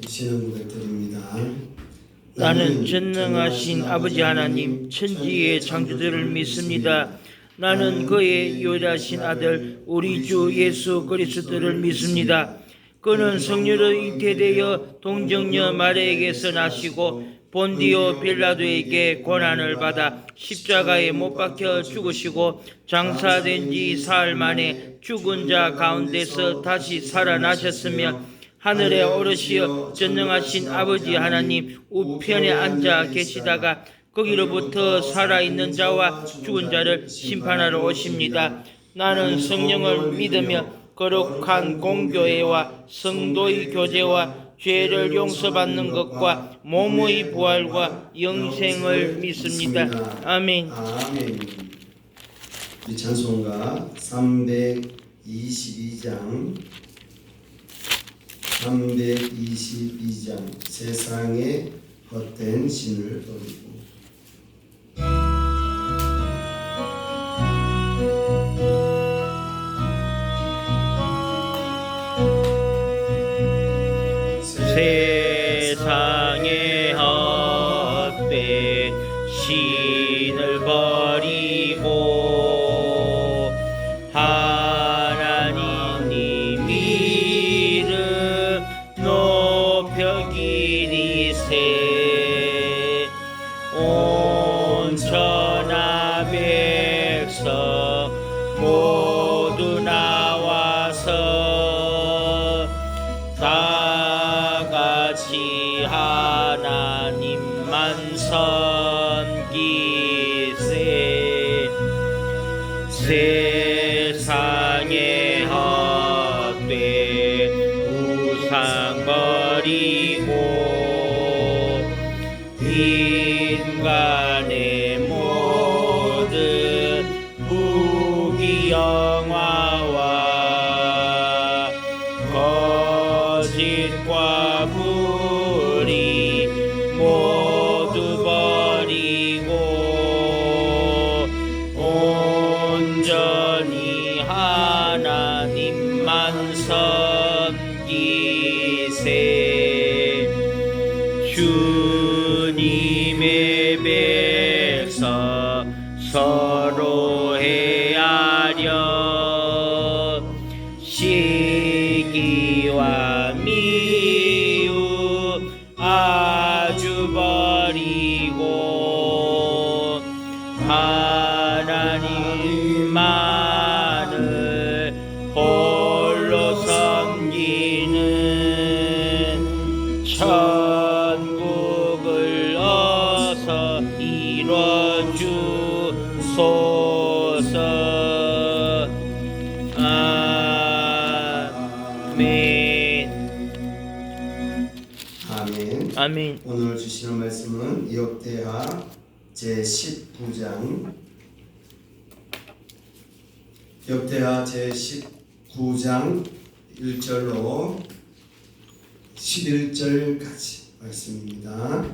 신앙 고백드립니다. 나는 전능하신 아버지 하나님 천지의 창조주를 믿습니다. 나는 그의 유일하신 아들 우리 주 예수 그리스도를 믿습니다. 그는 성령으로 잉태되어 동정녀 마리아에게서 나시고 본디오 빌라도에게 고난을 받아 십자가에 못 박혀 죽으시고 장사된 지 사흘 만에 죽은 자 가운데서 다시 살아나셨으며 하늘에 오르시어 전능하신 아버지 하나님 우편에 앉아 계시다가 거기로부터 살아있는 자와 죽은 자를 심판하러 오십니다. 나는 성령을 믿으며 거룩한 공교회와 성도의 교제와 죄를 용서받는 것과 몸의 부활과 영생을 믿습니다. 아멘. 아멘. 이 찬송가 322장 세상에 헛된 신을 버리고. 세상에 헛된 신을 버리고 하나님 이름 높여 기리세. 온 천하 백성 모두 나와서 다같이 하나님만 섬기세. 세상에 헛된 우상 버리고 인간의 모든 부귀영화와 거짓과 불의 모두 버리고 온전히 하나님만 섬기세. 주님의 백성 서로 헤아려 시기와 미움 아주 버리고 하나님만을 홀로 섬기는 천국을 어서 이뤄주소서. 아멘. 아멘. 아멘. 오늘 주시는 말씀은 역대하 제19장 1절로 11절까지 말씀입니다.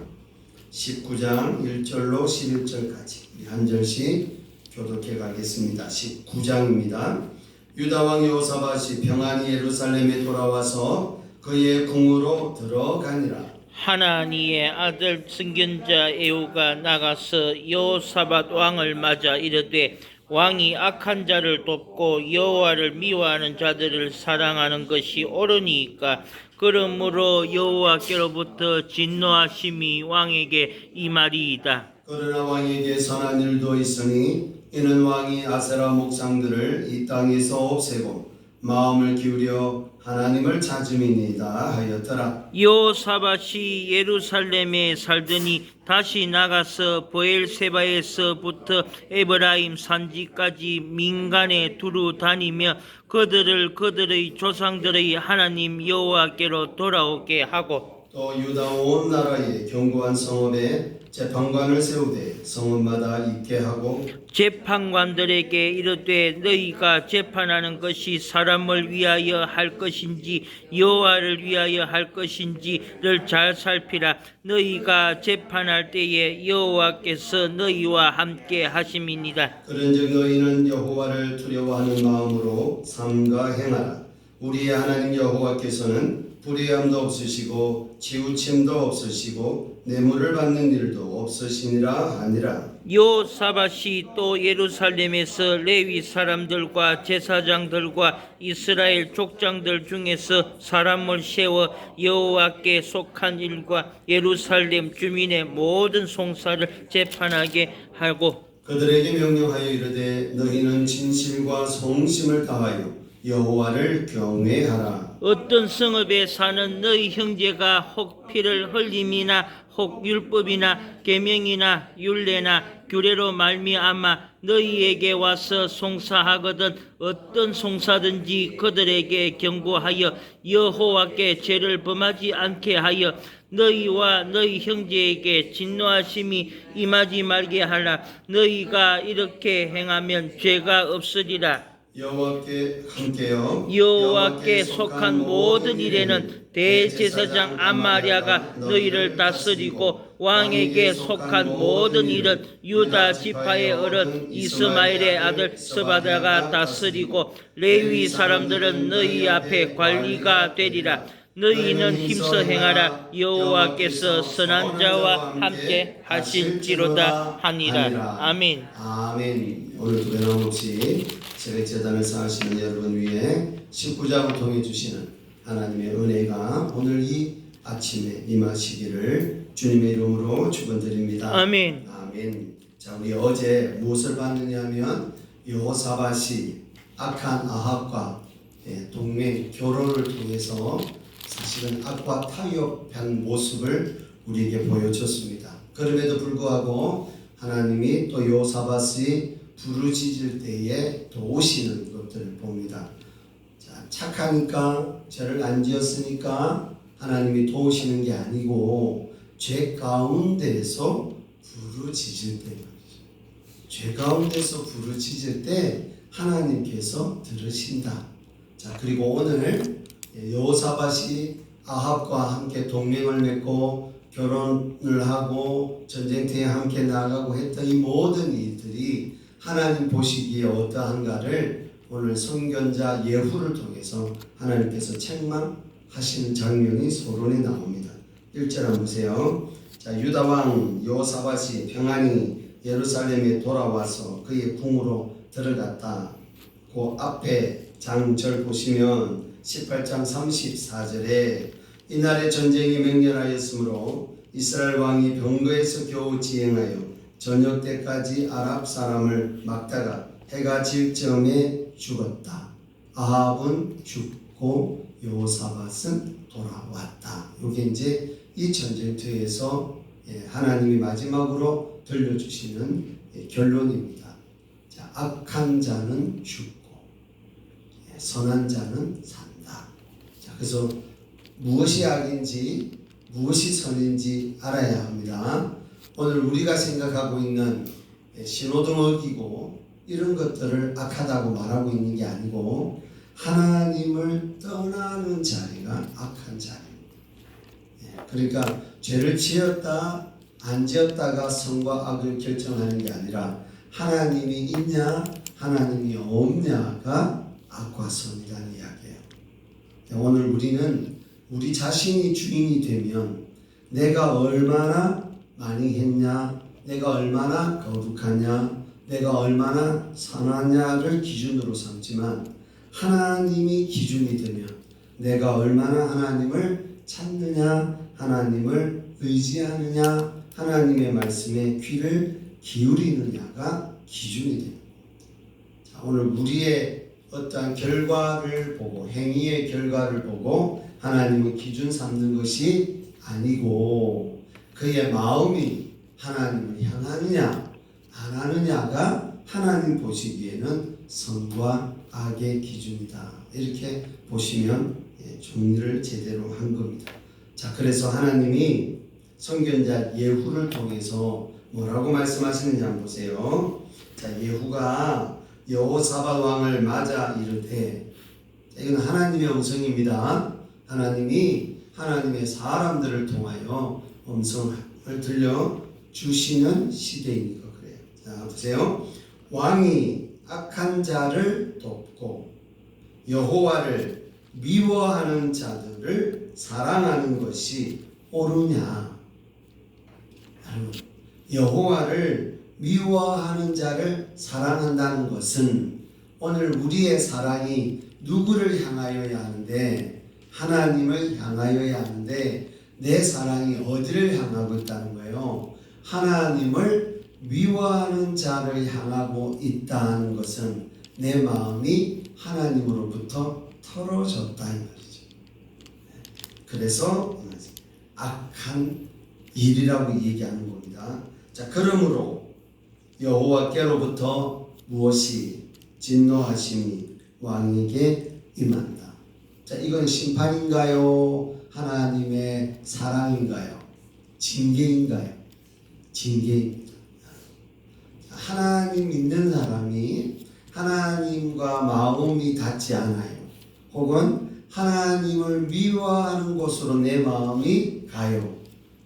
19장 1절로 11절까지 한 절씩 교독해 가겠습니다. 19장입니다. 유다 왕 여호사밧이 평안히 예루살렘에 돌아와서 그의 궁으로 들어가니라. 하나니의 아들 선견자 에후가 나가서 여호사밧 왕을 맞아 이르되 왕이 악한 자를 돕고 여호와를 미워하는 자들을 사랑하는 것이 옳으니까. 그러므로 여호와께로부터 진노하심이 왕에게 임하리이다. 그러나 왕에게 선한 일도 있으니 이는 왕이 아세라 목상들을 이 땅에서 없애고 마음을 기울여 하나님을 찾음이니이다 하였더라. 여호사밧이 예루살렘에 살더니 다시 나가서 브엘세바에서부터 에브라임 산지까지 민간에 두루 다니며 그들을 그들의 조상들의 하나님 여호와께로 돌아오게 하고 또 유다 온 나라에 견고한 성읍에 재판관을 세우되 성읍마다 있게 하고 재판관들에게 이르되 너희가 재판하는 것이 사람을 위하여 할 것인지 여호와를 위하여 할 것인지를 잘 살피라. 너희가 재판할 때에 여호와께서 너희와 함께 하심이니라. 그런즉 너희는 여호와를 두려워하는 마음으로 삼가 행하라. 우리의 하나님 여호와께서는 불의함도 없으시고 치우침도 없으시고 뇌물을 받는 일도 없으시니라 하니라. 여호사밧이 또 예루살렘에서 레위 사람들과 제사장들과 이스라엘 족장들 중에서 사람을 세워 여호와께 속한 일과 예루살렘 주민의 모든 송사를 재판하게 하고 그들에게 명령하여 이르되 너희는 진실과 성심을 다하여 여호와를 경외하라. 어떤 성읍에 사는 너희 형제가 혹 피를 흘림이나 혹 율법이나 계명이나 율례나 규례로 말미암아 너희에게 와서 송사하거든 어떤 송사든지 그들에게 경고하여 여호와께 죄를 범하지 않게 하여 너희와 너희 형제에게 진노하심이 임하지 말게 하라. 너희가 이렇게 행하면 죄가 없으리라. 여호와께 함께요. 여호와께 속한 모든 일에는 대제사장 아마랴가 너희를 다스리고 왕에게 속한 모든 일은 유다 지파의 어른 이스마엘의 아들 스바다가 다스리고 레위 사람들은 너희 앞에 관리가 되리라. 너희는 힘써 행하라. 여호와께서 선한 자와 함께 하실지로다 하니라. 아멘. 아멘. 오늘도 변함없이 새벽재단을 사하시는 여러분 위에 식구자를 통해 주시는 하나님의 은혜가 오늘 이 아침에 임하시기를 주님의 이름으로 축원드립니다. 아멘. 아멘. 자, 우리 어제 무엇을 봤느냐 하면 여호사밧이 악한 아합과 동맹 결혼을 통해서 사실은 악과 타협한 모습을 우리에게 보여줬습니다. 그럼에도 불구하고 하나님이 또 여호사밧이 부르짖을 때에 도우시는 것들을 봅니다. 자, 착하니까 죄를 안 지었으니까 하나님이 도우시는 게 아니고 죄 가운데서 부르짖을 때 죄 가운데서 부르짖을 때 하나님께서 들으신다. 자, 그리고 오늘 여호사밧이 아합과 함께 동맹을 맺고 결혼을 하고 전쟁터에 함께 나가고 했던 이 모든 일들이 하나님 보시기에 어떠한가를 오늘 선견자 예후를 통해서 하나님께서 책망하시는 장면이 소론에 나옵니다. 1절 한번 보세요. 자, 유다왕 여호사밧이 평안히 예루살렘에 돌아와서 그의 궁으로 들어갔다. 그 앞에 장절 보시면 18장 34절에 이날에 전쟁이 맹렬하였으므로 이스라엘 왕이 병거에서 겨우 지행하여 저녁 때까지 아랍 사람을 막다가 해가 질 즈음에 죽었다. 아합은 죽고 여호사밧은 돌아왔다. 이게 이제 이 전쟁터에서 하나님이 마지막으로 들려주시는 결론입니다. 자, 악한 자는 죽고 선한 자는 산다. 자, 그래서 무엇이 악인지 무엇이 선인지 알아야 합니다. 오늘 우리가 생각하고 있는 신호등 어기고 이런 것들을 악하다고 말하고 있는 게 아니고 하나님을 떠나는 자리가 악한 자리입니다. 그러니까 죄를 지었다 안 지었다가 선과 악을 결정하는 게 아니라 하나님이 있냐 하나님이 없냐가 악과 선이라는 이야기예요. 오늘 우리는 우리 자신이 주인이 되면 내가 얼마나 많이 했냐, 내가 얼마나 거룩하냐, 내가 얼마나 선하냐를 기준으로 삼지만 하나님이 기준이 되면 내가 얼마나 하나님을 찾느냐, 하나님을 의지하느냐, 하나님의 말씀에 귀를 기울이느냐가 기준이 됩니다. 자, 오늘 우리의 어떠한 결과를 보고 행위의 결과를 보고 하나님을 기준 삼는 것이 아니고 그의 마음이 하나님을 향하느냐 안 하느냐가 하나님 보시기에는 선과 악의 기준이다. 이렇게 보시면 정리를 제대로 한 겁니다. 자, 그래서 하나님이 선견자 예후를 통해서 뭐라고 말씀하시는지 한번 보세요. 자, 예후가 여호사밧 왕을 맞아 이르되, 이건 하나님의 음성입니다. 하나님이 하나님의 사람들을 통하여 음성을 들려 주시는 시대이니까 그래요. 자, 보세요. 왕이 악한 자를 돕고 여호와를 미워하는 자들을 사랑하는 것이 옳으냐? 여호와를 미워하는 자를 사랑한다는 것은 오늘 우리의 사랑이 누구를 향하여야 하는데 하나님을 향하여야 하는데 내 사랑이 어디를 향하고 있다는 거예요? 하나님을 미워하는 자를 향하고 있다는 것은 내 마음이 하나님으로부터 털어졌다 이 말이죠. 그래서 악한 일이라고 얘기하는 겁니다. 자, 그러므로 여호와께로부터 무엇이 진노하심이 왕에게 임한다. 자, 이건 심판인가요? 하나님의 사랑인가요? 징계인가요? 징계입니다. 하나님 믿는 사람이 하나님과 마음이 닿지 않아요. 혹은 하나님을 미워하는 곳으로 내 마음이 가요.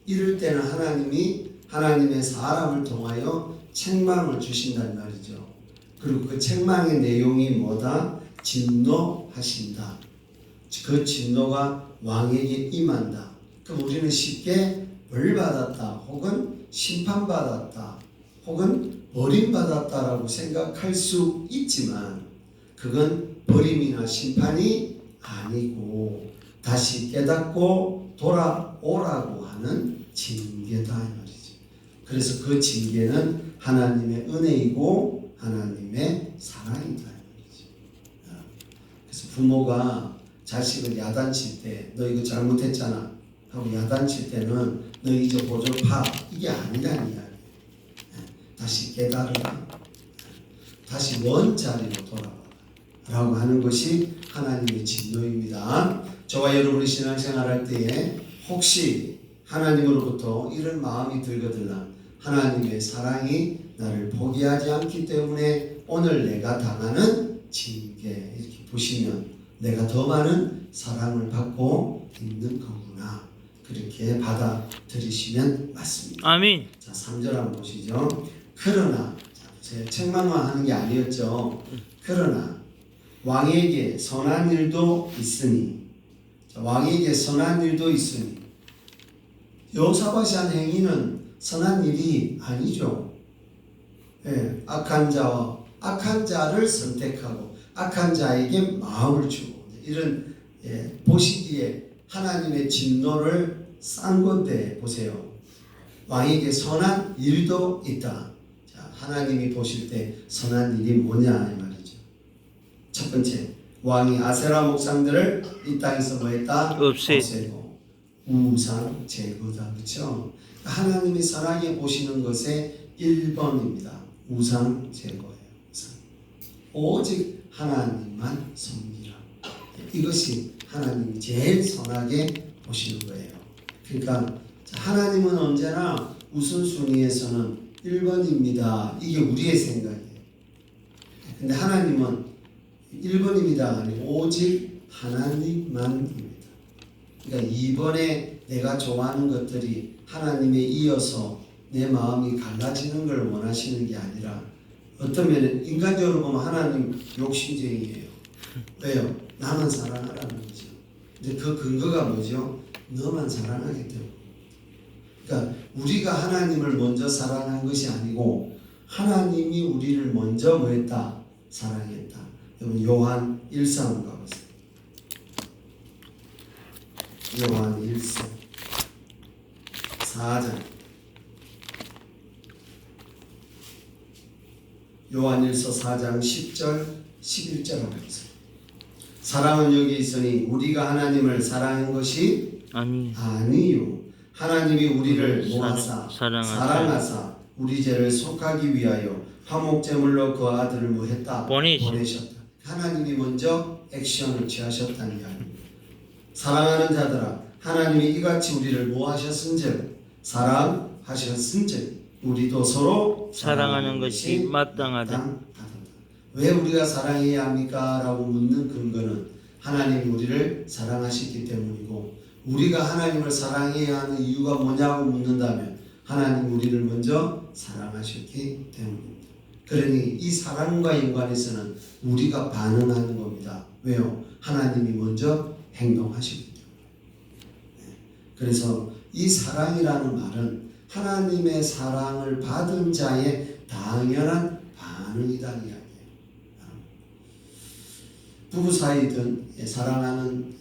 이럴 때는 하나님이 하나님의 사람을 통하여 책망을 주신단 말이죠. 그리고 그 책망의 내용이 뭐다? 진노하신다. 그 진노가 왕에게 임한다. 그럼 우리는 쉽게 벌 받았다, 혹은 심판받았다, 혹은 버림받았다라고 생각할 수 있지만 그건 버림이나 심판이 아니고 다시 깨닫고 돌아오라고 하는 징계다 이 말이죠. 그래서 그 징계는 하나님의 은혜이고 하나님의 사랑이다 이 말이죠. 그래서 부모가 자식을 야단칠 때 너 이거 잘못했잖아 하고 야단칠 때는 너 이제 보조 파 이게 아니라는 이야기. 다시 깨달으라. 다시 원자리로 돌아와라 라고 하는 것이 하나님의 진노입니다. 저와 여러분이 신앙생활 할 때에 혹시 하나님으로부터 이런 마음이 들거든요. 하나님의 사랑이 나를 포기하지 않기 때문에 오늘 내가 당하는 징계 이렇게 보시면 내가 더 많은 사랑을 받고 있는 거구나. 그렇게 받아들이시면 맞습니다. 아멘. 자, 3절 한번 보시죠. 그러나 책망만 하는 게 아니었죠. 그러나 왕에게 선한 일도 있으니 왕에게 선한 일도 있으니 여호사밧이 한 행위는 선한 일이 아니죠. 예, 악한 자를 선택하고 악한 자에게 마음을 주고 이런 보시기에 하나님의 진노를 싼 건데 보세요. 왕에게 선한 일도 있다. 자, 하나님이 보실 때 선한 일이 뭐냐 이 말이죠. 첫 번째, 왕이 아세라 목상들을 이 땅에서 뭐했다? 없애고 우상 제거다. 그렇죠? 하나님이 선하게 보시는 것의 1번입니다. 우상 제거예요. 오직 하나님만 섬기라. 이것이 하나님이 제일 선하게 보시는 거예요. 그러니까 하나님은 언제나 우선순위에서는 1번입니다. 이게 우리의 생각이에요. 근데 하나님은 1번입니다. 아니고 오직 하나님만입니다. 그러니까 2번에 내가 좋아하는 것들이 하나님에 이어서 내 마음이 갈라지는 걸 원하시는 게 아니라 어떤 면에 인간적으로 보면 하나님 욕심쟁이에요. 왜요? 나만 사랑하라는 거죠. 근데 그 근거가 뭐죠? 너만 사랑하기 때문에. 그러니까 우리가 하나님을 먼저 사랑한 것이 아니고 하나님이 우리를 먼저 뭐했다? 사랑했다. 여러분 요한 1서 한번 가보세요. 요한 1서 4장 요한 1서 4장 10절 11절 한번 보세요. 사랑은 여기 있으니 우리가 하나님을 사랑한 것이 아니요 하나님이 우리를 모아사 사랑하사 우리 죄를 속하기 위하여 화목제물로 그 아들을 뭐했다? 보내셨다. 하나님이 먼저 액션을 취하셨다는 이야기입니다. 사랑하는 자들아 하나님이 이같이 우리를 모하셨은즉 사랑하셨은즉 우리도 서로 사랑하는 것이 마땅하다. 왜 우리가 사랑해야 합니까? 라고 묻는 근거는 하나님이 우리를 사랑하셨기 때문이고 우리가 하나님을 사랑해야 하는 이유가 뭐냐고 묻는다면 하나님 우리를 먼저 사랑하셨기 때문입니다. 그러니 이 사랑과 연관해서는 우리가 반응하는 겁니다. 왜요? 하나님이 먼저 행동하시기 때문에. 그래서 이 사랑이라는 말은 하나님의 사랑을 받은 자의 당연한 반응이라는 이야기예요. 부부 사이든 사랑하는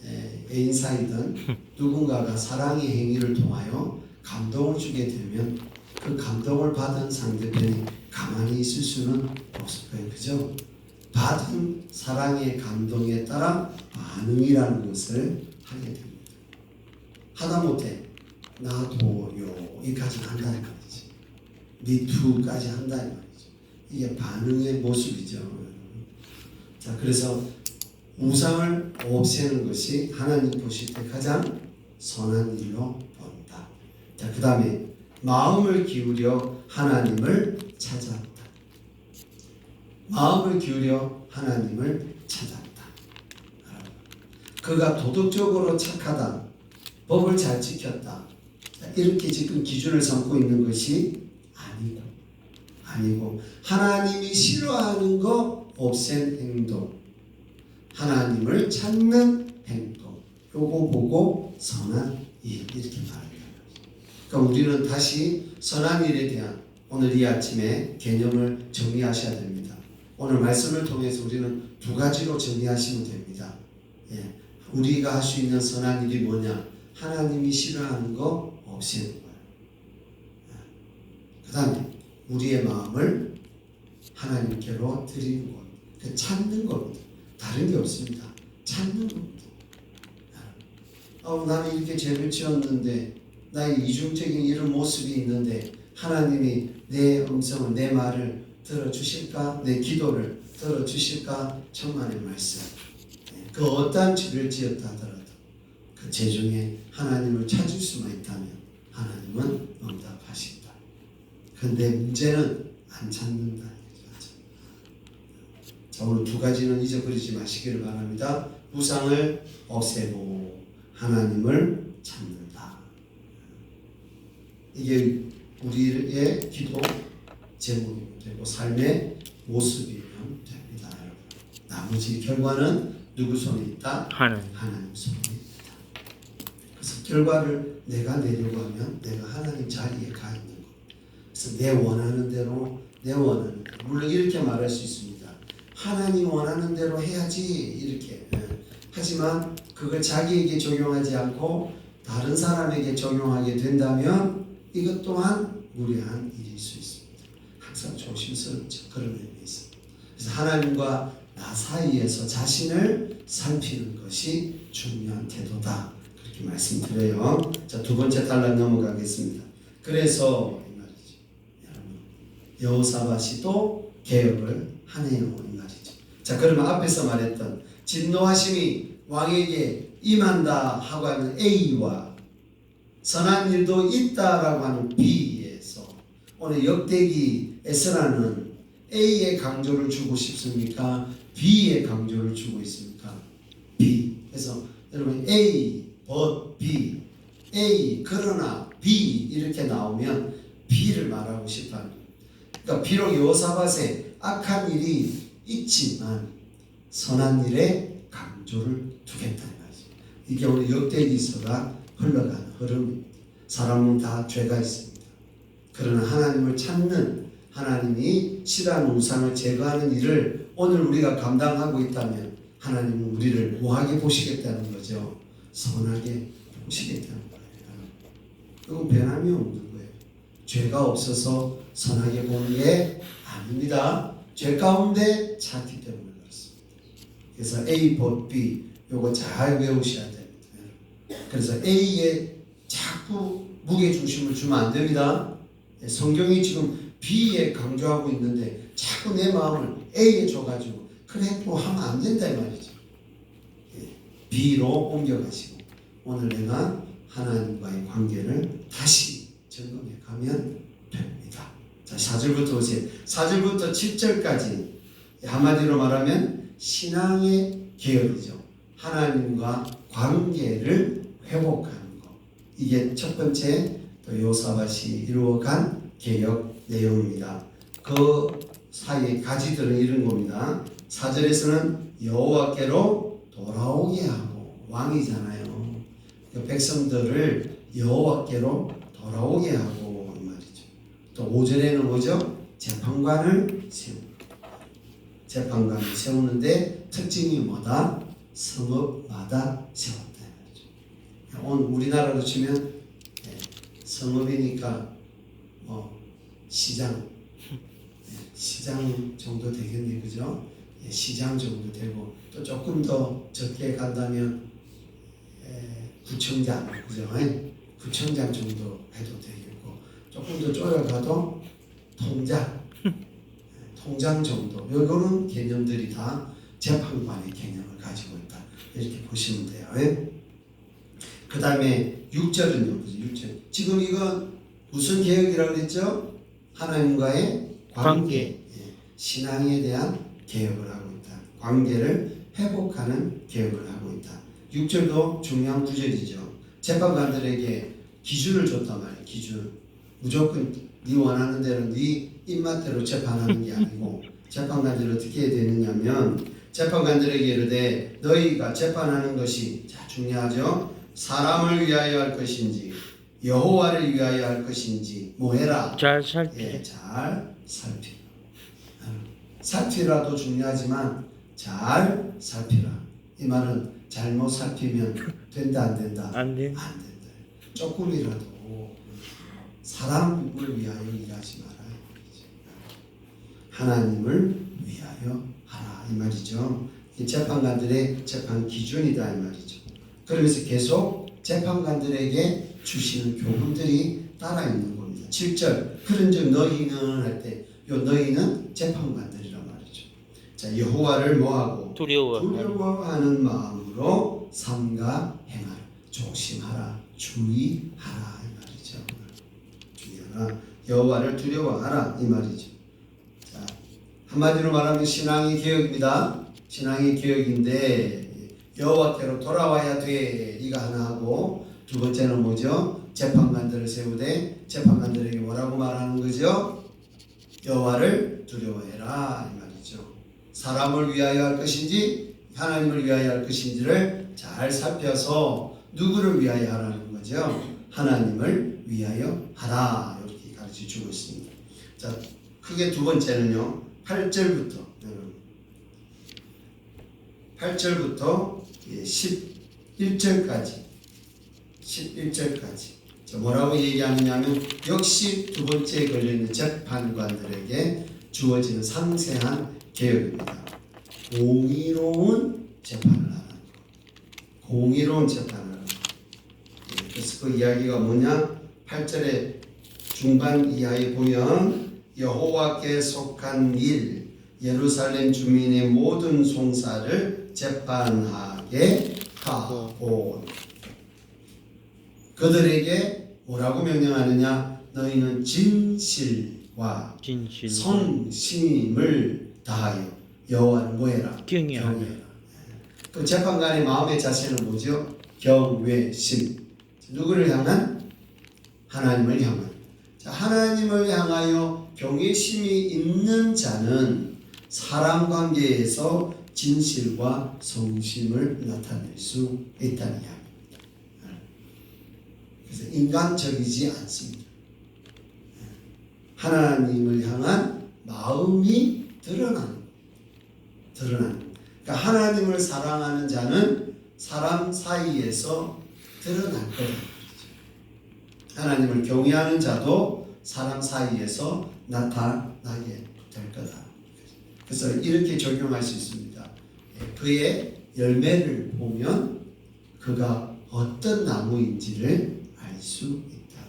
애인 사이든 누군가가 사랑의 행위를 통하여 감동을 주게 되면 그 감동을 받은 상대편이 가만히 있을 수는 없을 거예요. 그죠? 받은 사랑의 감동에 따라 반응이라는 것을 하게 됩니다. 하다못해 나도요 이까지는 한다 이 말이지. 미투까지 한다 이 말이죠. 이게 반응의 모습이죠. 자, 그래서 우상을 없애는 것이 하나님 보실 때 가장 선한 일로 본다. 자, 그 다음에 마음을 기울여 하나님을 찾았다. 마음을 기울여 하나님을 찾았다. 그가 도덕적으로 착하다. 법을 잘 지켰다. 자, 이렇게 지금 기준을 삼고 있는 것이 아니고 하나님이 싫어하는 거 없앤 행동, 하나님을 찾는 행동, 요거 보고 선한 일 이렇게 말합니다. 그러니까 우리는 다시 선한 일에 대한 오늘 이 아침에 개념을 정리하셔야 됩니다. 오늘 말씀을 통해서 우리는 두 가지로 정리하시면 됩니다. 우리가 할 수 있는 선한 일이 뭐냐? 하나님이 싫어하는 거 없애는 거예요. 그 다음에 우리의 마음을 하나님께로 드리는 것, 그 찾는 겁니다. 다른 게 없습니다. 찾는 겁니다. 나는 이렇게 죄를 지었는데 나의 이중적인 이런 모습이 있는데 하나님이 내 음성을, 내 말을 들어주실까? 내 기도를 들어주실까? 천만의 말씀. 그 어떠한 죄를 지었다 하더라도 그 죄 중에 하나님을 찾을 수만 있다면 하나님은 응답하신다. 그런데 문제는 안 찾는다. 자, 오늘 두 가지는 잊어버리지 마시기를 바랍니다. 우상을 없애고 하나님을 찾는다. 이게 우리의 기도 제목이 되고 삶의 모습이면 됩니다. 여러분. 나머지 결과는 누구 손에 있다? 하나님 손에 있다. 그래서 결과를 내가 내려고 하면 내가 하나님 자리에 가 있는 것. 그래서 내 원하는 대로 물론 이렇게 말할 수 있습니다. 하나님 원하는 대로 해야지 이렇게. 하지만 그걸 자기에게 적용하지 않고 다른 사람에게 적용하게 된다면 이것 또한 무례한 일일 수 있습니다. 항상 조심스럽죠. 그런 의미에서. 그래서 하나님과 나 사이에서 자신을 살피는 것이 중요한 태도다. 그렇게 말씀드려요. 자, 두 번째 단락 넘어가겠습니다. 그래서 이 말이죠. 여호사밧이 또 개혁을 하네요. 이 말이죠. 자, 그러면 앞에서 말했던 진노하심이 왕에게 임한다 하고 하는 A와 선한 일도 있다라고 하는 B에서 오늘 역대기 에스라는 A에 강조를 주고 싶습니까? B에 강조를 주고 있습니까? B. 그래서 여러분 A, but B, A 그러나 B 이렇게 나오면 B를 말하고 싶어요. 그러니까 비록 여호사밧에 악한 일이 있지만 선한 일에 강조를 두겠다는 거죠. 이게 오늘 역대기서가 흘러가는 흐름입니다. 사람은 다 죄가 있습니다. 그러나 하나님을 찾는 하나님이 싫어하는 우상을 제거하는 일을 오늘 우리가 감당하고 있다면 하나님은 우리를 뭐하게 보시겠다는 거죠? 선하게 보시겠다는 거예요. 그건 변함이 없는 거예요. 죄가 없어서 선하게 보는 게 아닙니다. 죄 가운데 찾기 때문에 그렇습니다. 그래서 A, but B 요거 잘 외우셔야 됩니다. 그래서 A에 자꾸 무게중심을 주면 안 됩니다. 성경이 지금 B에 강조하고 있는데 자꾸 내 마음을 A에 줘가지고 그래 또 하면 안 된다 이 말이죠. B로 옮겨가시고 오늘 내가 하나님과의 관계를 다시 점검해 가면 됩니다. 자, 4절부터 보세요. 4절부터 7절까지 한마디로 말하면 신앙의 계열이죠. 하나님과 관계를 회복하는 것. 이게 첫 번째 여호사밧이 이루어간 개혁 내용입니다. 그 사이의 가지들은 이런 겁니다. 4절에서는 여호와께로 돌아오게 하고 왕이잖아요. 백성들을 여호와께로 돌아오게 하고 이 말이죠. 또 5절에는 뭐죠? 재판관을 세우고 재판관을 세우는데 특징이 뭐다? 성읍마다 세웠다 이 말이죠. 오늘 우리나라로 치면 성읍이니까 시장 정도 되겠네, 그죠? 시장 정도 되고 또 조금 더 적게 간다면 구청장, 그죠? 구청장 정도 해도 되겠고 조금 더 쪼여가도 통장 정도 이런 개념들이 다 재판관의 개념을 가지고 있다 이렇게 보시면 돼요. 그 다음에 6절은요, 6절. 지금 이건 무슨 개혁이라고 그랬죠? 하나님과의 관계, 신앙에 대한 개혁을 하고 있다. 관계를 회복하는 개혁을 하고 있다. 6절도 중요한 구절이죠. 재판관들에게 기준을 줬단 말이에요. 기준. 무조건 네 원하는 대로 네 입맛대로 재판하는 게 아니고 재판관들이 어떻게 해야 되느냐면 재판관들에게 이르되 너희가 재판하는 것이 자 중요하죠. 사람을 위하여 할 것인지 여호와를 위하여 할 것인지 뭐 해라? 잘 살피라. 잘 살피라. 살피라도 중요하지만 잘 살피라. 이 말은 잘못 살피면 된다 안 된다? 안 된다. 조금이라도 사람을 위하여 일하지 마라. 하나님을 위하여 하라 이 말이죠. 이 재판관들의 재판 기준이다 이 말이죠. 그러면서 계속 재판관들에게 주시는 교훈들이 따라 있는 겁니다. 7절 그런즉 너희는 할 때 요 너희는 재판관들이란 말이죠. 자 여호와를 뭐하고 두려워하는 마음으로 삼가 행하라. 조심하라. 주의하라 이 말이죠. 주의하라. 여호와를 두려워하라 이 말이죠. 자 한마디로 말하면 신앙의 개혁입니다. 신앙의 개혁인데 여호와께로 돌아와야 돼 이가 하나 하고 두 번째는 뭐죠? 재판관들을 세우되 재판관들에게 뭐라고 말하는 거죠? 여호와를 두려워해라 이 말이죠. 사람을 위하여 할 것인지 하나님을 위하여 할 것인지를 잘 살펴서 누구를 위하여 하라는 거죠? 하나님을 위하여 하라 이렇게 가르쳐 주고 있습니다. 자 크게 두 번째는요 8절부터 11절까지 뭐라고 얘기하느냐면 역시 두 번째에 걸려있는 재판관들에게 주어지는 상세한 개혁입니다. 공의로운 재판을 하는 것. 공의로운 재판을 하는 것. 그래서 그 이야기가 뭐냐? 8절의 중반 이하에 보면 여호와께 속한 일 예루살렘 주민의 모든 송사를 재판하게 하고 그들에게 뭐라고 명령하느냐? 너희는 진실과 성심을 다하여 여호와를 뭐해라? 경외하라. 그 재판관의 마음의 자세는 뭐죠? 경외심. 누구를 향한? 하나님을 향한. 자, 하나님을 향하여 경외심이 있는 자는 사람 관계에서 진실과 성심을 나타낼 수 있다는 이야기입니다. 그래서 인간적이지 않습니다. 하나님을 향한 마음이 드러나는. 그러니까 하나님을 사랑하는 자는 사람 사이에서 드러날 거다. 하나님을 경외하는 자도 사람 사이에서 나타나게 될 거다. 그래서 이렇게 적용할 수 있습니다. 그의 열매를 보면 그가 어떤 나무인지를 알 수 있다.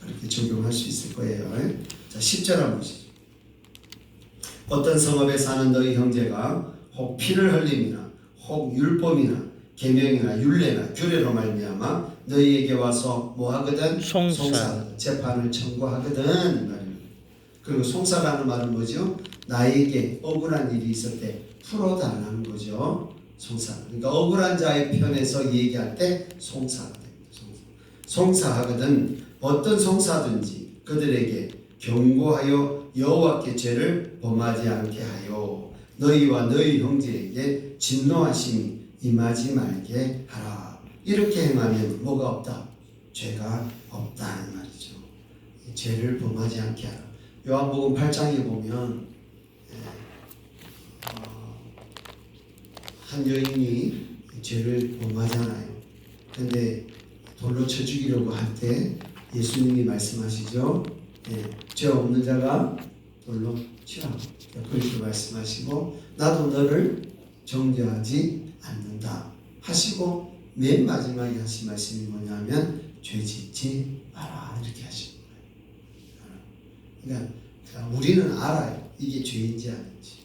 그렇게 적용할 수 있을 거예요. 자, 10절 한번 보시죠. 어떤 성읍에 사는 너희 형제가 혹 피를 흘림이나 혹 율법이나 계명이나 율례나 규례로 말미암아 너희에게 와서 뭐하거든? 송사하거든. 재판을 청구하거든 말입니다. 그리고 송사라는 말은 뭐죠? 나에게 억울한 일이 있을 때 풀어달라는 거죠. 송사. 그러니까 억울한 자의 편에서 얘기할 때 송사가 됩니다. 송사하거든. 어떤 송사든지 그들에게 경고하여 여호와께 죄를 범하지 않게 하여 너희와 너희 형제에게 진노하심이 임하지 말게 하라. 이렇게 행하면 뭐가 없다? 죄가 없다는 말이죠. 죄를 범하지 않게 하라. 요한복음 8장에 보면 한 여인이 죄를 범하잖아요. 근데 돌로 쳐 죽이려고 할 때 예수님이 말씀하시죠. 죄 없는 자가 돌로 치라고 그렇게 말씀하시고 나도 너를 정죄하지 않는다 하시고 맨 마지막에 하신 말씀이 뭐냐면 죄 짓지 마라 이렇게 하신 거예요. 그러니까 우리는 알아요. 이게 죄인지 아닌지.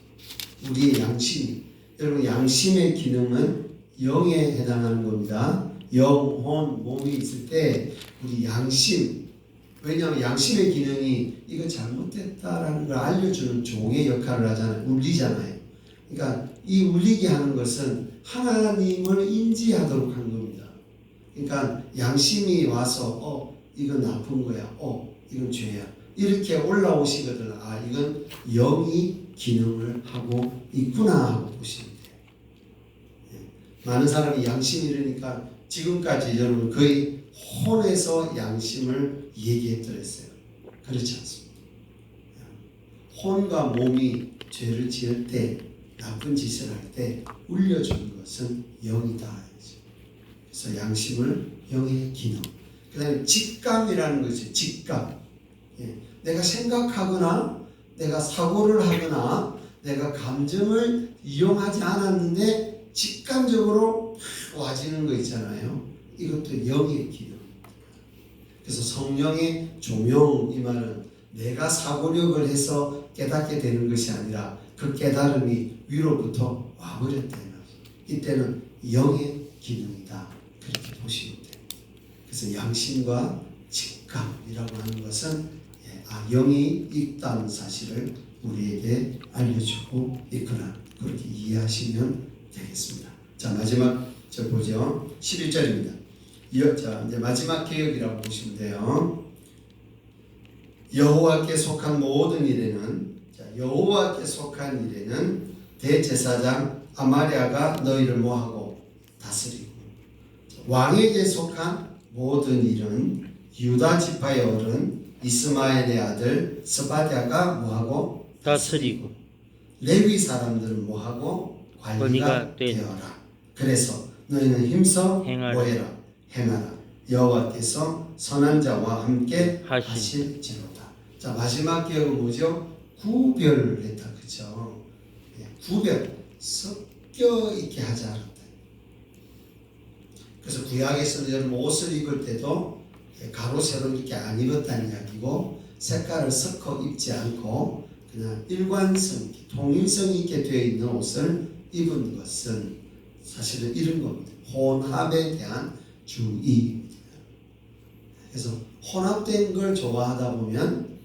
우리의 양심이. 여러분 양심의 기능은 영에 해당하는 겁니다. 영, 혼, 몸이 있을 때 우리 양심, 왜냐하면 양심의 기능이 이거 잘못됐다라는 걸 알려주는 종의 역할을 하잖아요. 울리잖아요. 그러니까 이 울리게 하는 것은 하나님을 인지하도록 한 겁니다. 그러니까 양심이 와서 이건 나쁜 거야. 이건 죄야. 이렇게 올라오시거든. 아 이건 영이 기능을 하고 있구나 하고 보시면 돼요. 많은 사람이 양심이 이러니까 지금까지 여러분 거의 혼에서 양심을 얘기했더랬어요. 그렇지 않습니다. 혼과 몸이 죄를 지을 때 나쁜 짓을 할 때 울려주는 것은 영이다. 그래서 양심을 영의 기능. 그 다음에 직감이라는 것이 직감. 내가 생각하거나 내가 사고를 하거나 내가 감정을 이용하지 않았는데 직감적으로 와지는 거 있잖아요. 이것도 영의 기능. 그래서 성령의 조명 이 말은 내가 사고력을 해서 깨닫게 되는 것이 아니라 그 깨달음이 위로부터 와버렸다. 이때는 영의 기능이다. 그렇게 보시면 돼요. 그래서 양심과 직감이라고 하는 것은 영이 있다는 사실을 우리에게 알려주고 있구나. 그렇게 이해하시면 되겠습니다. 자 마지막 저 보죠. 11절입니다. 자 이제 마지막 개혁이라고 보시면 돼요. 여호와께 속한 모든 일에는 여호와께 속한 일에는 대제사장 아마랴가 너희를 뭐하고 다스리고 왕에게 속한 모든 일은 유다 지파의 어른 이스마엘의 아들 스바랴가 뭐하고 다스리고 레위 사람들은 뭐하고 관리가 되어라. 그래서 너희는 힘써 뭐해라 행하라. 여호와께서 선한 자와 함께 하실지로다. 자 마지막 개혁은 뭐죠? 구별을 했다. 그죠? 구별 섞여 있게 하자. 그래서 구약에서는 여러분 옷을 입을 때도 가로 세로 이렇게 안 입었다는 이야기고 색깔을 섞어 입지 않고 그냥 일관성, 통일성 있게 되어 있는 옷을 입은 것은 사실은 이런 겁니다. 혼합에 대한 주의입니다. 그래서 혼합된 걸 좋아하다 보면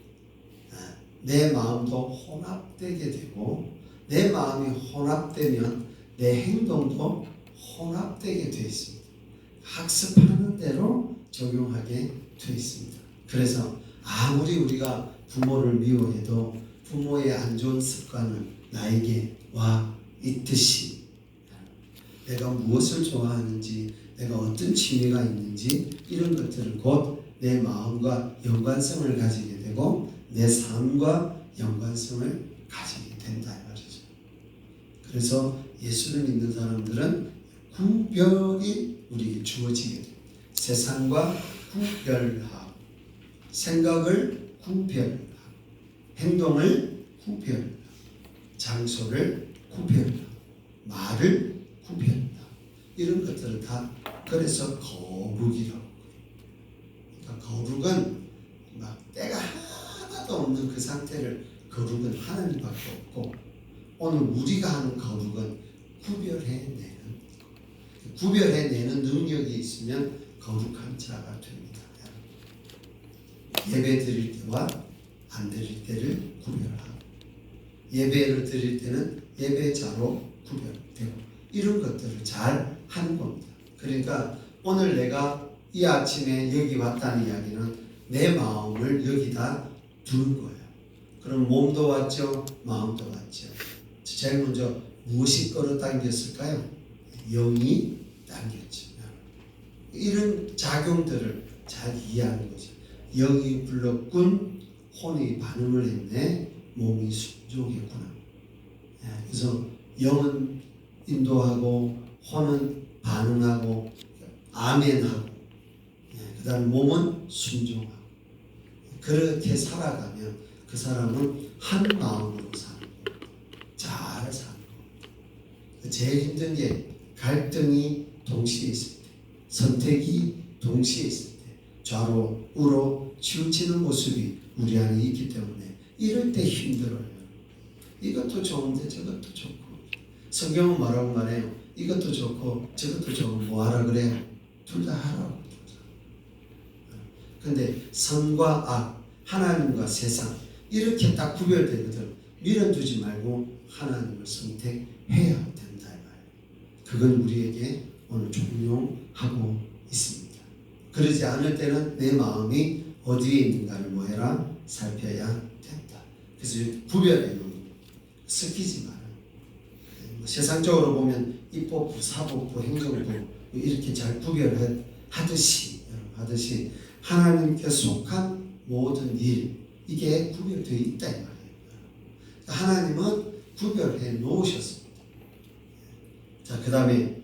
내 마음도 혼합되게 되고 내 마음이 혼합되면 내 행동도 혼합되게 되어 있습니다. 학습하는 대로 적용하게 되어 있습니다. 그래서 아무리 우리가 부모를 미워해도 부모의 안 좋은 습관은 나에게 와 있듯이 내가 무엇을 좋아하는지 내가 어떤 취미가 있는지 이런 것들은 곧 내 마음과 연관성을 가지게 되고 내 삶과 연관성을 가지게 된다 이 말이죠. 그래서 예수를 믿는 사람들은 구별이 우리에게 주어지게 됩니다. 세상과 구별하고 생각을 구별하고 행동을 구별하고 장소를 구별하고 말을 구별하고 이런 것들을 다 그래서 거룩이라고. 그러니까 거룩은 막 때가 하나도 없는 그 상태를 거룩은 하나님밖에 없고 오늘 우리가 하는 거룩은 구별해내는 능력이 있으면 거룩한 자가 됩니다. 예배 드릴 때와 안 드릴 때를 구별하고 예배를 드릴 때는 예배자로 구별되고 이런 것들을 잘 하는 겁니다. 그러니까 오늘 내가 이 아침에 여기 왔다는 이야기는 내 마음을 여기다 두는 거예요. 그럼 몸도 왔죠, 마음도 왔죠. 제일 먼저 무엇이 끌어당겼을까요? 영이 당겼죠. 이런 작용들을 잘 이해하는 거죠. 영이 불렀군, 혼이 반응을 했네, 몸이 순종했구나. 그래서 영은 인도하고 혼은 반응하고 아멘하고 그 다음 몸은 순종하고 그렇게 살아가면 그 사람은 한 마음으로 사는 거예요. 잘 사는 거예요. 제일 힘든 게 갈등이 동시에 있을 때, 선택이 동시에 있을 때, 좌로 우로 치우치는 모습이 우리 안에 있기 때문에 이럴 때 힘들어요. 이것도 좋은데 저것도 좋고, 성경은 뭐라고 말해요? 이것도 좋고 저것도 좋고 뭐 하라 그래요? 둘 다 하라고. 근데 선과 악, 하나님과 세상 이렇게 딱 구별되거든. 밀어두지 말고 하나님을 선택해야 된다 이 말이에요. 그건 우리에게 오늘 종용하고 있습니다. 그러지 않을 때는 내 마음이 어디에 있는가를 뭐해라? 살펴야 된다. 그래서 구별해 놓는 거. 섞이지 마라. 세상적으로 보면 입법부, 사법부, 행정부 이렇게 잘 구별하듯이 하나님께 속한 모든 일 이게 구별되어 있다 이 말이에요. 하나님은 구별해 놓으셨습니다. 자, 그 다음에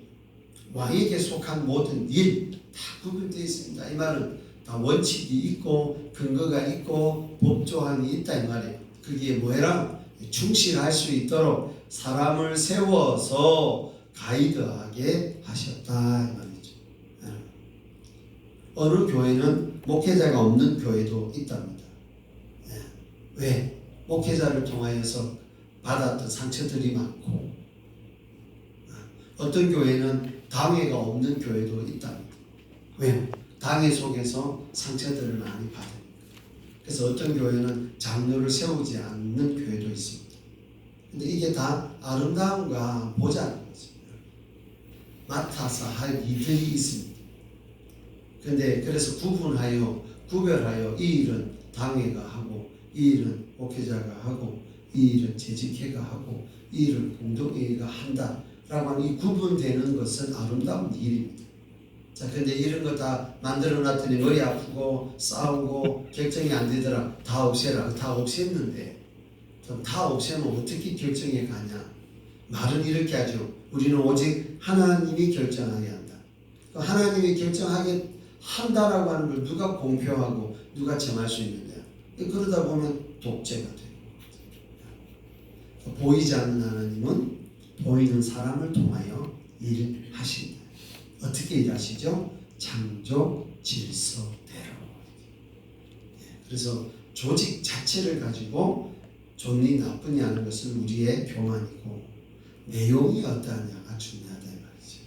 왕에게 속한 모든 일 다 구별되어 있습니다. 이 말은 다 원칙이 있고 근거가 있고 법조항이 있다 이 말이에요. 그게 뭐해라? 충실할 수 있도록 사람을 세워서 가이드하게 하셨다 이 말이죠. 어느 교회는 목회자가 없는 교회도 있답니다. 왜? 목회자를 통하여서 받았던 상처들이 많고, 어떤 교회는 당회가 없는 교회도 있답니다. 왜? 당회 속에서 상처들을 많이 받으니까. 그래서 어떤 교회는 장로를 세우지 않는 교회도 있습니다. 근데 이게 다 아름다움과 보자는 거죠. 맡아서 할 일들이 있습니다. 근데 그래서 구별하여 이 일은 당회가 하고 이 일은 목회자가 하고 이 일은 재직회가 하고 이 일은 공동회의가 한다라고 하는 이 구분되는 것은 아름다운 일입니다. 자, 근데 이런 거 다 만들어 놨더니 머리 아프고 싸우고 결정이 안 되더라. 다 없애라. 다 없앴는데 다 없애면 어떻게 결정해 가냐? 말은 이렇게 하죠. 우리는 오직 하나님이 결정하게 한다. 하나님이 결정하게 한다라고 하는 걸 누가 공표하고 누가 정할 수 있느냐? 그러다 보면 독재가 돼요. 보이지 않는 하나님은 보이는 사람을 통하여 일하신다. 어떻게 일하시죠? 창조 질서대로. 그래서 조직 자체를 가지고 좋니 나쁘니 하는 것은 우리의 교만이고 내용이 어떠하냐가 중요하다 이 말이죠.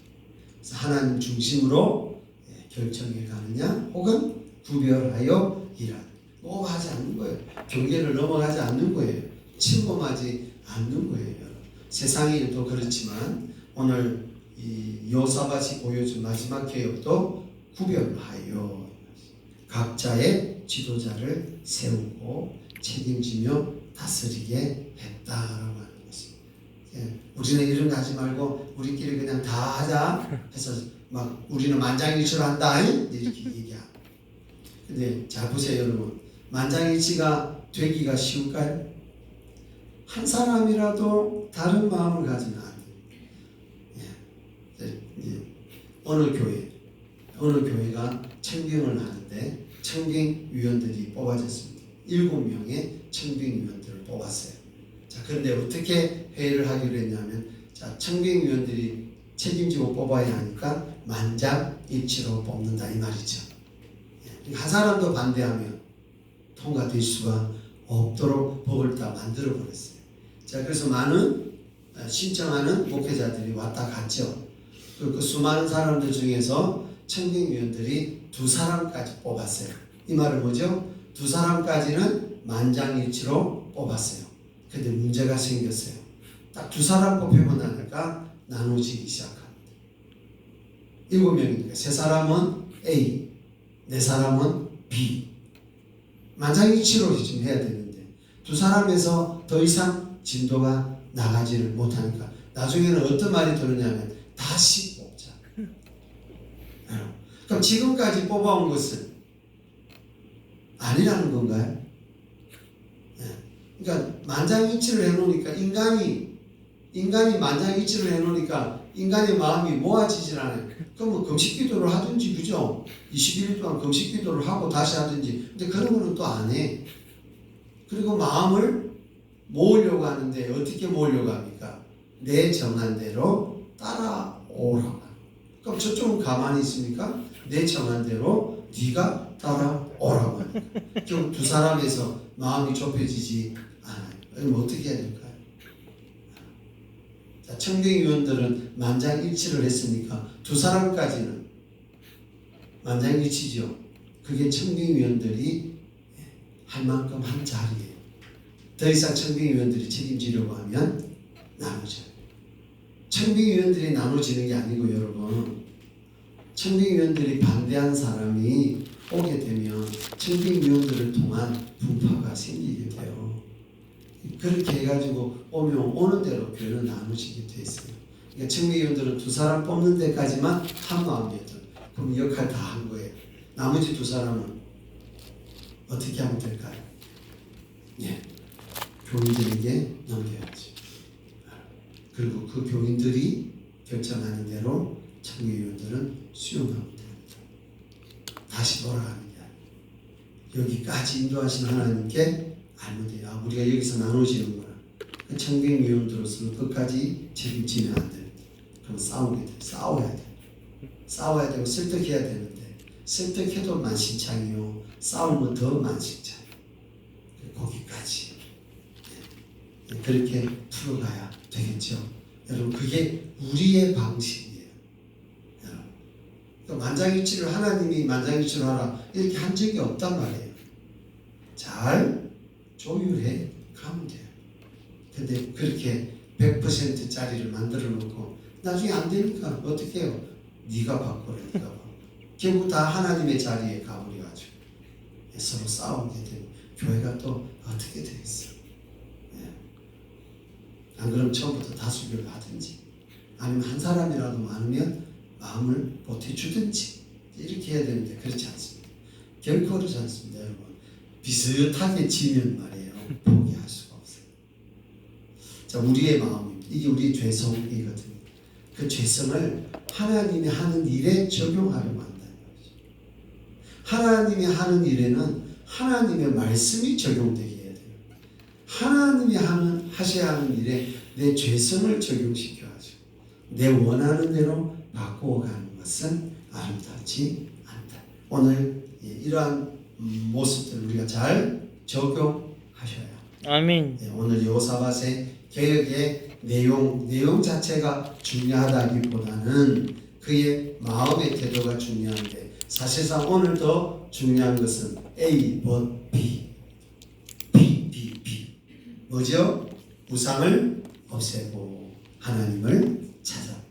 그래서 하나님 중심으로 결정해 가느냐 혹은 구별하여 일하는 오버하지 않는 거예요. 경계를 넘어가지 않는 거예요. 침범하지 않는 거예요. 세상 일도 그렇지만 오늘 이 요사밭이 보여준 마지막 개혁도 구별하여 각자의 지도자를 세우고 책임지며 다스리게 했다라고 하는 것입니다. 우리는 이런 거 하지 말고 우리끼리 그냥 다 하자 해서 막 우리는 만장일치한다 이렇게 얘기하고. 근데 잘 보세요 여러분. 만장일치가 되기가 쉬울까요? 한 사람이라도 다른 마음을 가지면 안 돼요. 어느 교회가 청빙을 하는데 청빙위원들이 뽑아졌습니다. 7명의 청빙위원들을 뽑았어요. 자, 그런데 어떻게 회의를 하기로 했냐면, 자, 청빙위원들이 책임지고 뽑아야 하니까 만장일치로 뽑는다 이 말이죠. 한 사람도 반대하면 통과될 수가 없도록 법을 다 만들어 버렸어요. 자, 그래서 많은 신청하는 목회자들이 왔다 갔죠. 그 수많은 사람들 중에서 청빙위원들이 2사람까지 뽑았어요. 이 말은 뭐죠? 2사람까지는 만장일치로 뽑았어요. 근데 문제가 생겼어요. 딱 2사람 뽑히고 나니까 나누어지기 시작합니다. 7명이니까 3사람은 A, 4사람은 B. 만장일치로 지금 해야 되는데 2사람에서 더 이상 진도가 나가지를 못하니까 나중에는 어떤 말이 들었냐면 다시 뽑자. 그럼 지금까지 뽑아온 것은 아니라는 건가요? 그러니까 만장일치를 해놓으니까 인간이 만장일치를 해놓으니까 인간의 마음이 모아지질 않아요. 그러면 금식기도를 하든지, 그죠? 21일 동안 금식기도를 하고 다시 하든지. 근데 그런 거는 또 안 해. 그리고 마음을 모으려고 하는데 어떻게 모으려고 합니까? 내 정한 대로 따라오라고. 그럼 저쪽은 가만히 있습니까? 내 정한 대로 네가 따라오라고 합니다. 결국 두 사람에서 마음이 좁혀지지 않아요. 그럼 어떻게 해야 될까요? 자, 청빙위원들은 만장일치를 했으니까 두 사람까지는 만장일치죠. 그게 청빙위원들이 할 만큼 한 자리예요. 더 이상 청빙위원들이 책임지려고 하면 나누죠. 청빙위원들이 나눠지는 게 아니고 여러분, 청빙위원들이 반대한 사람이 오게 되면 청빙위원들을 통한 분파가 생기게 돼요. 그렇게 해가지고 오면 오는 대로 교회는 나누시게 돼 있어요. 그러니까 청빙위원들은 두 사람 뽑는 데까지만 한 마음이었죠. 그럼 역할 다 한 거예요. 나머지 두 사람은 어떻게 하면 될까요? 예, 교인들에게 넘겨야지. 그리고 그 교인들이 결정하는 대로 청빙위원들은 수용하면 됩니다. 다시 돌아가는 게 아니에요. 여기까지 인도하신 하나님께 알면 돼요. 아, 우리가 여기서 나누시는구나. 그 청빙위원들로서는 끝까지 책임지면 안 됩니다. 그럼 싸우게 돼. 싸워야 돼. 싸워야 되고 설득해야 되는데 설득해도 만신창이요. 싸우면 더 만신창. 거기까지 그렇게 풀어가야 되겠죠. 여러분, 그게 우리의 방식이에요. 여러분, 그러니까 만장일치를 하나님이 만장일치로 하라 이렇게 한 적이 없단 말이에요. 잘 조율해 가면 돼요. 근데 그렇게 100%짜리를 만들어 놓고 나중에 안 되니까 어떻게 해요? 네가 바꿔라, 네가 바꿔. 결국 다 하나님의 자리에 가버려가지고 서로 싸우게 되고 교회가 또 어떻게 되겠어요? 안 그러면 처음부터 다수결을 하든지 아니면 한 사람이라도 많으면 마음을 보태주든지 이렇게 해야 되는데 그렇지 않습니다. 결코 그렇지 않습니다. 여러분, 비슷하게 지면 말이에요, 포기할 수가 없어요. 자, 우리의 마음입니다. 이게 우리의 죄성이거든요. 그 죄성을 하나님이 하는 일에 적용하려고 한다는 거죠. 하나님이 하는 일에는 하나님의 말씀이 적용되게 해야 돼요. 하나님이 하셔야 하는 일에 내 죄성을 적용시켜야죠. 내 원하는 대로 바꾸어가는 것은 아름답지 않다. 오늘 이러한 모습들을 우리가 잘 적용하셔야 합니다. 아멘. 오늘 여호사밧의 개혁의 내용 자체가 중요하다기보다는 그의 마음의 태도가 중요한데 사실상 오늘 더 중요한 것은 A, B, B. 뭐죠? 우상을 없애고 하나님을 찾았다.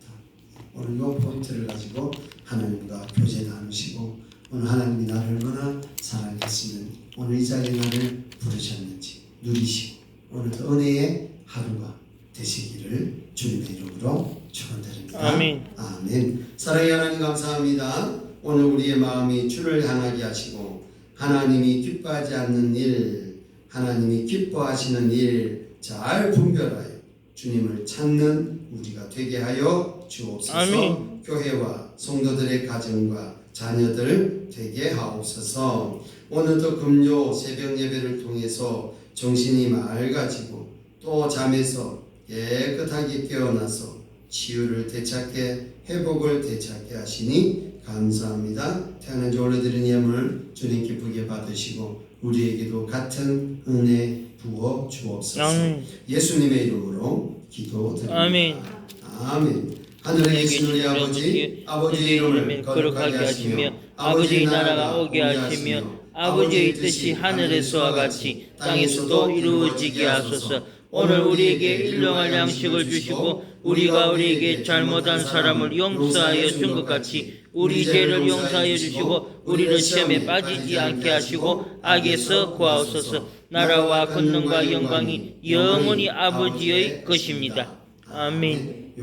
오늘 이 포인트를 가지고 하나님과 교제 나누시고 오늘 하나님이 나를 얼마나 사랑했으면 오늘 이 자리에 나를 부르셨는지 누리시고 오늘도 은혜의 하루가 되시기를 주님의 이름으로 축원드립니다. 아멘. 아멘. 사랑의 하나님 감사합니다. 오늘 우리의 마음이 주를 향하게 하시고 하나님이 기뻐하지 않는 일, 하나님이 기뻐하시는 일 잘 분별하여 주님을 찾는 우리가 되게 하여 주옵소서. 아멘. 교회와 성도들의 가정과 자녀들 되게 하옵소서. 오늘도 금요 새벽 예배를 통해서 정신이 맑아지고 또 잠에서 깨끗하게 깨어나서 치유를 되찾게 회복을 되찾게 하시니 감사합니다. 태어난 지 올려드린 예물 주님 기쁘게 받으시고 우리에게도 같은 은혜 부어 주옵소서. 아멘. 예수님의 이름으로 기도드립니다. 아멘. 아멘. 하늘에 계신 우리 아버지, 아버지의 이름을 거룩하게 하시며 아버지의 나라가 오게 하시며 아버지의 뜻이 하늘에서와 같이 땅에서도 이루어지게 하소서. 오늘 우리에게 일용할 양식을 주시고 우리가 우리에게 잘못한 사람을 용서하여 준 것 같이 우리 죄를 용서하여 주시고 우리를 시험에 빠지지 않게 하시고 악에서 구하옵소서. 나라와 권능과 영광이 영원히 아버지의 것입니다. 아멘.